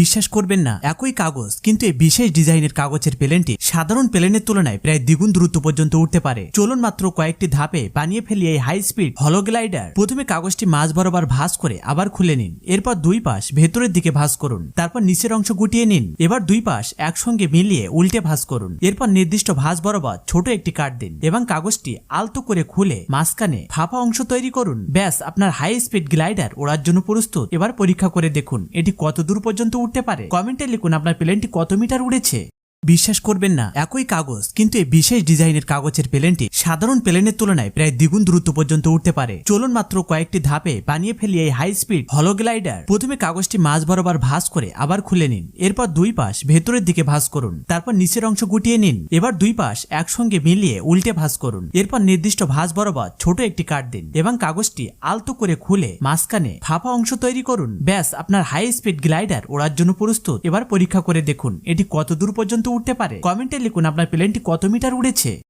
বিশ্বাস করবেন না, একই কাগজ কিন্তু এই বিশেষ ডিজাইনের কাগজের প্লেনটি সাধারণ প্লেনের তুলনায় প্রায় দ্বিগুণ দূরত্ব পর্যন্ত উঠতে পারে। চলুন মাত্র কয়েকটি ধাপে বানিয়ে ফেলি এই হাই স্পিড হলো গ্লাইডার। প্রথমে কাগজটি মাঝ বরাবর ভাঁজ করে আবার খুলে নিন। এরপর দুই পাশ ভেতরের দিকে ভাঁজ করুন। তারপর নিচের অংশ গুটিয়ে নিন। এবার দুই পাশ একসঙ্গে মিলিয়ে উল্টে ভাঁজ করুন। এরপর নির্দিষ্ট ভাঁজ বরাবর ছোট একটি কাট দিন এবং কাগজটি আলতো করে খুলে মাঝখানে ফাঁপা অংশ তৈরি করুন। ব্যাস, আপনার হাই স্পিড গ্লাইডার ওড়ার জন্য প্রস্তুত। এবার পরীক্ষা করে দেখুন এটি কত দূর পর্যন্ত উঠতে পারে। কমেন্টে লিখুন আপনার প্লেনটি কত মিটার উড়েছে। বিশ্বাস করবেন না, একই কাগজ কিন্তু এই বিশেষ ডিজাইনের কাগজের প্লেনটি সাধারণ প্লেনের তুলনায় প্রায় দ্বিগুণ দূরত্ব পর্যন্ত উঠতে পারে। চলুন মাত্র কয়েকটি ধাপে বানিয়ে ফেলি এই হাই স্পিড হলো গ্লাইডার। প্রথমে কাগজটি মাঝ বরাবর ভাঁজ করে আবার খুলে নিন। এরপর দুই পাশ ভেতরের দিকে ভাঁজ করুন। তারপর নিচের অংশ গুটিয়ে নিন। এবার দুই পাশ একসঙ্গে মিলিয়ে উল্টে ভাঁজ করুন। এরপর নির্দিষ্ট ভাঁজ বরাবর ছোট একটি কাট দিন এবং কাগজটি আলতো করে খুলে মাঝখানে ফাঁপা অংশ তৈরি করুন। ব্যাস, আপনার হাই স্পিড গ্লাইডার ওড়ার জন্য প্রস্তুত। এবার পরীক্ষা করে দেখুন এটি কত দূর পর্যন্ত উঠতে পারে। কমেন্টে লিখুন আপনার প্লেনটি কত মিটার উড়েছে।